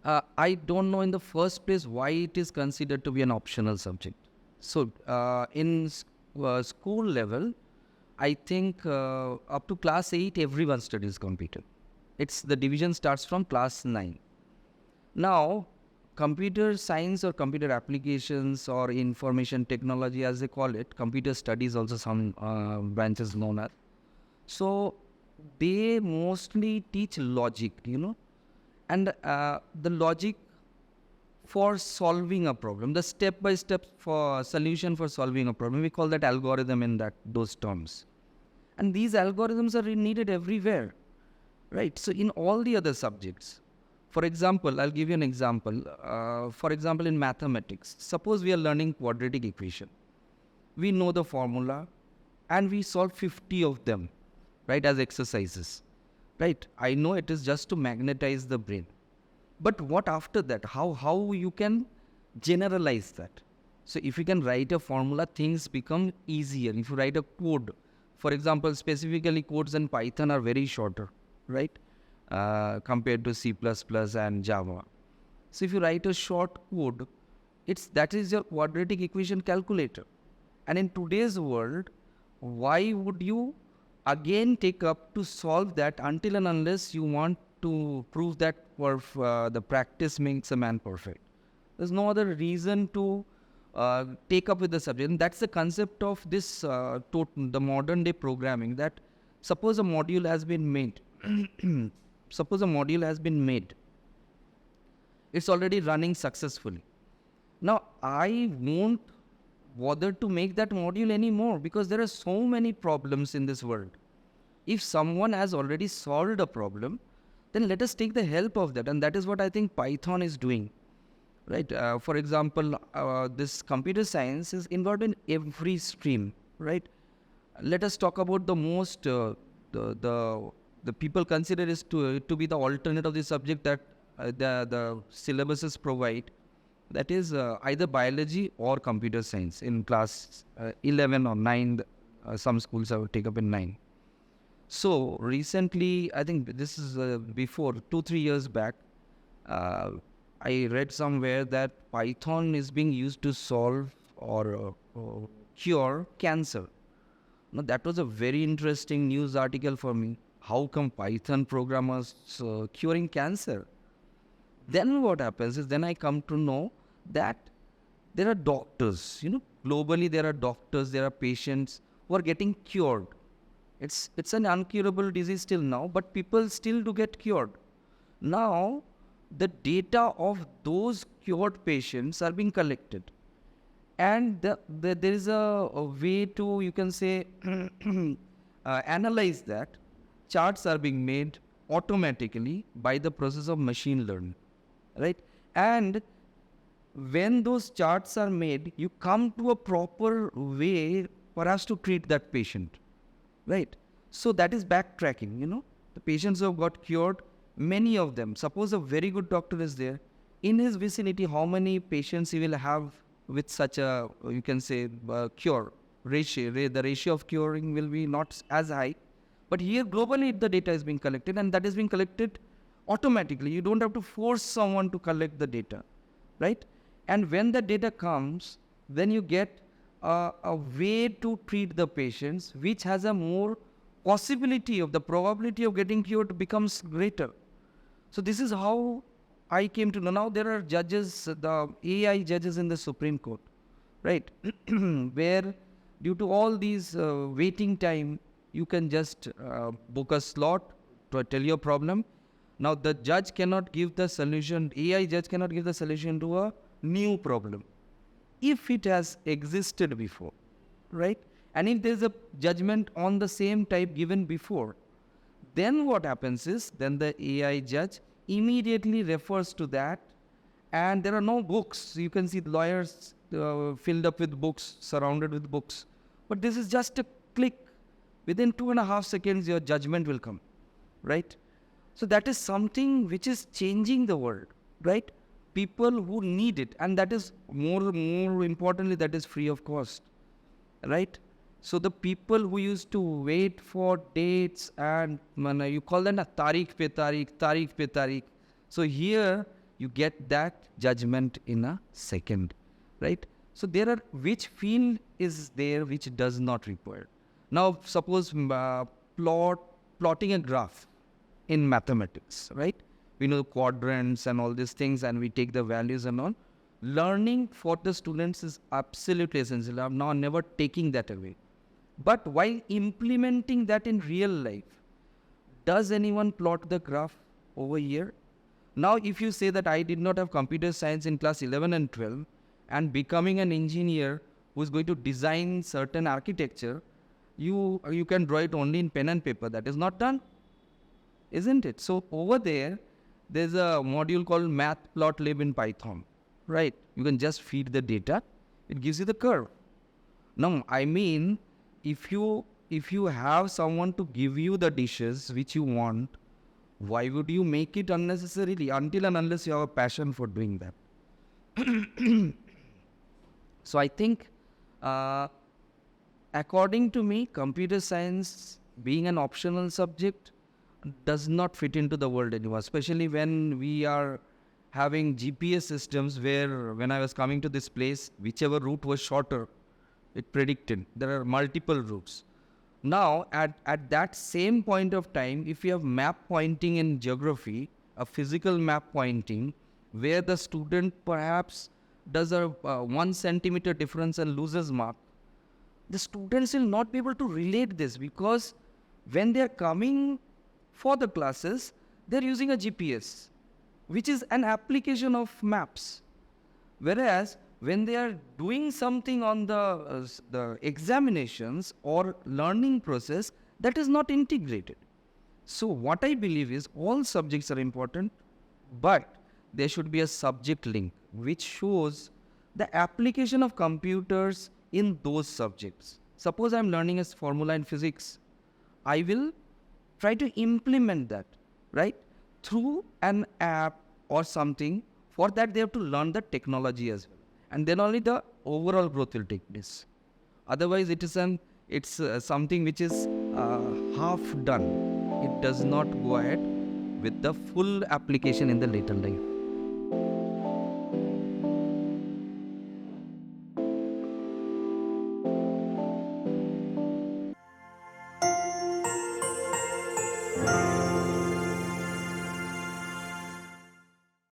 I don't know in the first place why it is considered to be an optional subject. So, school level, I think up to class 8, everyone studies computer. It's the division starts from class 9. Now, computer science or computer applications or information technology, as they call it, computer studies also some branches known as. So, they mostly teach logic, and the logic for solving a problem, the step-by-step for solution for solving a problem. We call that algorithm in those terms. And these algorithms are needed everywhere, right? So in all the other subjects, for example, I'll give you an example. For example, in mathematics, suppose we are learning quadratic equation. We know the formula and we solve 50 of them, right, as exercises, right? I know it is just to magnetize the brain. But what after that? How you can generalize that? So if you can write a formula, things become easier. If you write a code, for example, specifically codes in Python are very shorter, right? Compared to C++ and Java. So if you write a short code, that is your quadratic equation calculator. And in today's world, why would you again take up to solve that until and unless you want to prove that the practice makes a man perfect? There's no other reason to take up with the subject. And that's the concept of this, the modern day programming, that suppose a module has been made. Suppose a module has been made. It's already running successfully. Now, I won't bother to make that module anymore because there are so many problems in this world. If someone has already solved a problem, then let us take the help of that. And that is what I think Python is doing, right? For example, this computer science is involved in every stream, right? Let us talk about the most, the people consider is to be the alternate of the subject that the syllabuses provide. That is either biology or computer science in class 11 or 9. Some schools have take up in 9. So recently, I think this is before 2-3 years back, I read somewhere that Python is being used to solve or cure cancer. Now that was a very interesting news article for me. How come Python programmers curing cancer? Then what happens is, then I come to know that there are doctors, globally there are doctors, there are patients who are getting cured. It's an uncurable disease till now, but people still do get cured. Now, the data of those cured patients are being collected. And there is a way to, you can say, analyze that. Charts are being made automatically by the process of machine learning, right? And when those charts are made, you come to a proper way perhaps to treat that patient, right? So that is backtracking, The patients who have got cured, many of them, suppose a very good doctor is there, in his vicinity, how many patients he will have with such a, you can say, cure ratio? The ratio of curing will be not as high. But here globally the data is being collected, and that is being collected automatically. You don't have to force someone to collect the data, right? And when the data comes, then you get a way to treat the patients which has a more possibility of the probability of getting cured becomes greater. So this is how I came to know. Now there are judges, the AI judges in the Supreme Court, right? Where due to all these waiting time, you can just book a slot to tell your problem. Now the judge cannot give the solution, AI judge cannot give the solution to a new problem if it has existed before, right? And if there is a judgment on the same type given before, then what happens is, then the AI judge immediately refers to that, and there are no books. You can see lawyers filled up with books, surrounded with books. But this is just a click. Within 2.5 seconds, your judgment will come, right? So that is something which is changing the world, right? People who need it, and that is more importantly, that is free of cost, right? So the people who used to wait for dates, and you call them a tariq pe tariq. So here you get that judgment in a second, right? So there are, which field is there which does not require. Now suppose plotting a graph in mathematics, right? We know quadrants and all these things, and we take the values and all. Learning for the students is absolutely essential. I'm now never taking that away. But while implementing that in real life, does anyone plot the graph over here? Now, if you say that I did not have computer science in class 11 and 12, and becoming an engineer who is going to design certain architecture, you can draw it only in pen and paper. That is not done, isn't it? So over there's a module called matplotlib in Python, right? You can just feed the data. It gives you the curve. Now, I mean, if you have someone to give you the dishes which you want, why would you make it unnecessarily, until and unless you have a passion for doing that? So I think, according to me, computer science being an optional subject does not fit into the world anymore, especially when we are having GPS systems where, when I was coming to this place, whichever route was shorter, it predicted. There are multiple routes. Now, at that same point of time, if you have map pointing in geography, a physical map pointing, where the student perhaps does a 1 centimeter difference and loses mark, the students will not be able to relate this, because when they are coming for the classes, they're using a GPS, which is an application of maps. Whereas when they are doing something on the examinations or learning process, that is not integrated. So what I believe is, all subjects are important, but there should be a subject link which shows the application of computers in those subjects. Suppose I'm learning a formula in physics, I will try to implement that, right, through an app or something. For that, they have to learn the technology as well, and then only the overall growth will take place. Otherwise, it's something which is half done. It does not go ahead with the full application in the later life.